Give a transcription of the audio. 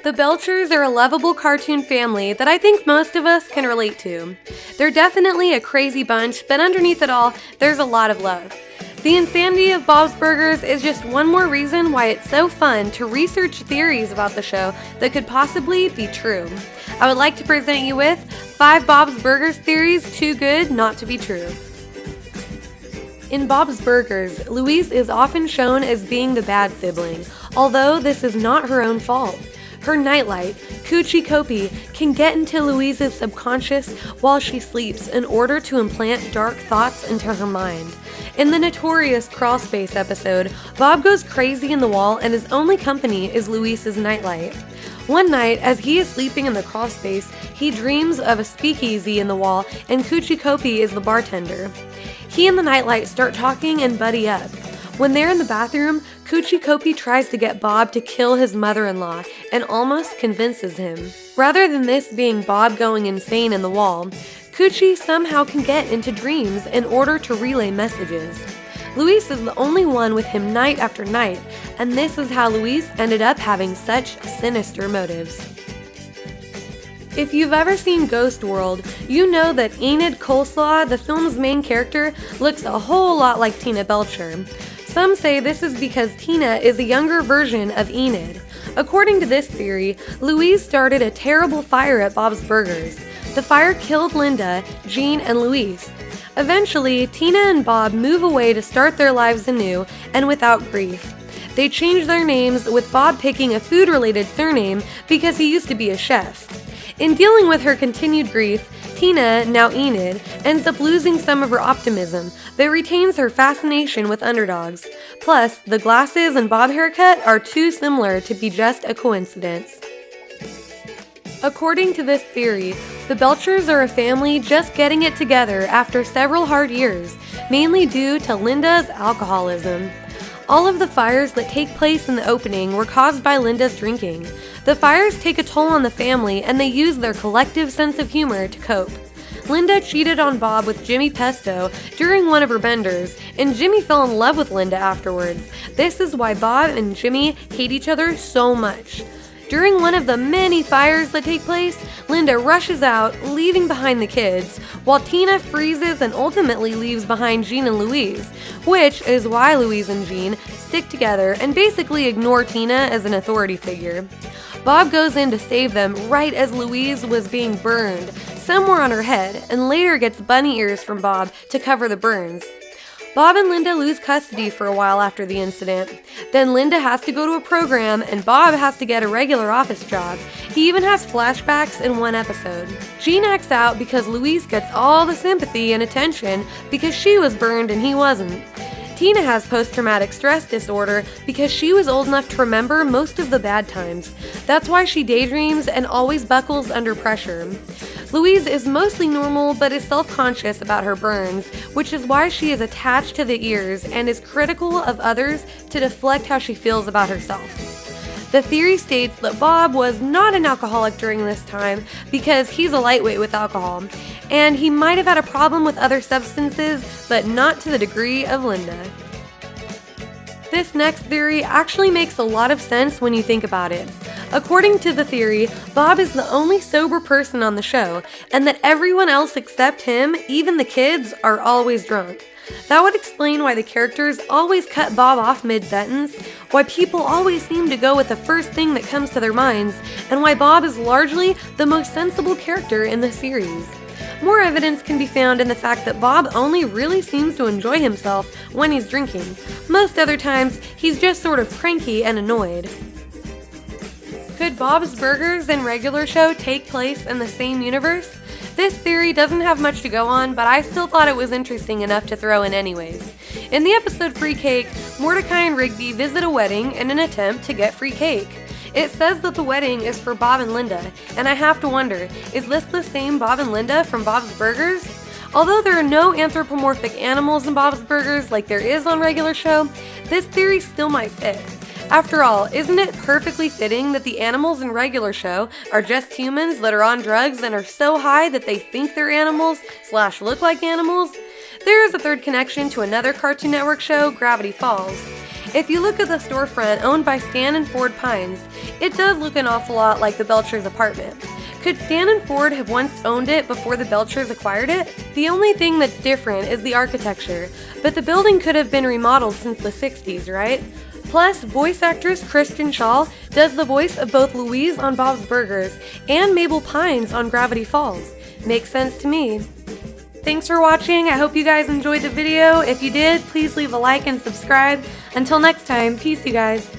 The Belchers are a lovable cartoon family that I think most of us can relate to. They're definitely a crazy bunch, but underneath it all, there's a lot of love. The insanity of Bob's Burgers is just one more reason why it's so fun to research theories about the show that could possibly be true. I would like to present you with 5 Bob's Burgers theories too good not to be true. In Bob's Burgers, Louise is often shown as being the bad sibling, although this is not her own fault. Her nightlight, Coochie Kopi, can get into Louise's subconscious while she sleeps in order to implant dark thoughts into her mind. In the notorious Crawlspace episode, Bob goes crazy in the wall and his only company is Louise's nightlight. One night, as he is sleeping in the crawlspace, he dreams of a speakeasy in the wall and Coochie Kopi is the bartender. He and the nightlight start talking and buddy up. When they're in the bathroom, Coochie Kopi tries to get Bob to kill his mother-in-law and almost convinces him. Rather than this being Bob going insane in the wall, Coochie somehow can get into dreams in order to relay messages. Louise is the only one with him night after night, and this is how Louise ended up having such sinister motives. If you've ever seen Ghost World, you know that Enid Coleslaw, the film's main character, looks a whole lot like Tina Belcher. Some say this is because Tina is a younger version of Enid. According to this theory, Louise started a terrible fire at Bob's Burgers. The fire killed Linda, Jean, and Louise. Eventually, Tina and Bob move away to start their lives anew and without grief. They change their names, with Bob picking a food-related surname because he used to be a chef. In dealing with her continued grief, Tina, now Enid, ends up losing some of her optimism, but retains her fascination with underdogs. Plus, the glasses and bob haircut are too similar to be just a coincidence. According to this theory, the Belchers are a family just getting it together after several hard years, mainly due to Linda's alcoholism. All of the fires that take place in the opening were caused by Linda's drinking. The fires take a toll on the family and they use their collective sense of humor to cope. Linda cheated on Bob with Jimmy Pesto during one of her benders, and Jimmy fell in love with Linda afterwards. This is why Bob and Jimmy hate each other so much. During one of the many fires that take place, Linda rushes out, leaving behind the kids, while Tina freezes and ultimately leaves behind Jean and Louise, which is why Louise and Jean stick together and basically ignore Tina as an authority figure. Bob goes in to save them right as Louise was being burned, somewhere on her head, and later gets bunny ears from Bob to cover the burns. Bob and Linda lose custody for a while after the incident. Then Linda has to go to a program and Bob has to get a regular office job. He even has flashbacks in one episode. Jean acts out because Louise gets all the sympathy and attention because she was burned and he wasn't. Tina has post-traumatic stress disorder because she was old enough to remember most of the bad times. That's why she daydreams and always buckles under pressure. Louise is mostly normal but is self-conscious about her burns, which is why she is attached to the ears and is critical of others to deflect how she feels about herself. The theory states that Bob was not an alcoholic during this time because he's a lightweight with alcohol, and he might have had a problem with other substances, but not to the degree of Linda. This next theory actually makes a lot of sense when you think about it. According to the theory, Bob is the only sober person on the show, and that everyone else except him, even the kids, are always drunk. That would explain why the characters always cut Bob off mid-sentence, why people always seem to go with the first thing that comes to their minds, and why Bob is largely the most sensible character in the series. More evidence can be found in the fact that Bob only really seems to enjoy himself when he's drinking. Most other times, he's just sort of cranky and annoyed. Could Bob's Burgers and regular show take place in the same universe? This theory doesn't have much to go on, but I still thought it was interesting enough to throw in anyways. In the episode Free Cake, Mordecai and Rigby visit a wedding in an attempt to get free cake. It says that the wedding is for Bob and Linda, and I have to wonder, is this the same Bob and Linda from Bob's Burgers? Although there are no anthropomorphic animals in Bob's Burgers like there is on regular show, this theory still might fit. After all, isn't it perfectly fitting that the animals in regular show are just humans that are on drugs and are so high that they think they're animals / look like animals? There is a third connection to another Cartoon Network show, Gravity Falls. If you look at the storefront owned by Stan and Ford Pines, it does look an awful lot like the Belchers' apartment. Could Stan and Ford have once owned it before the Belchers acquired it? The only thing that's different is the architecture, but the building could have been remodeled since the 60s, right? Plus, voice actress Kristen Schaal does the voice of both Louise on Bob's Burgers and Mabel Pines on Gravity Falls. Makes sense to me. Thanks for watching. I hope you guys enjoyed the video. If you did, please leave a like and subscribe. Until next time, peace you guys.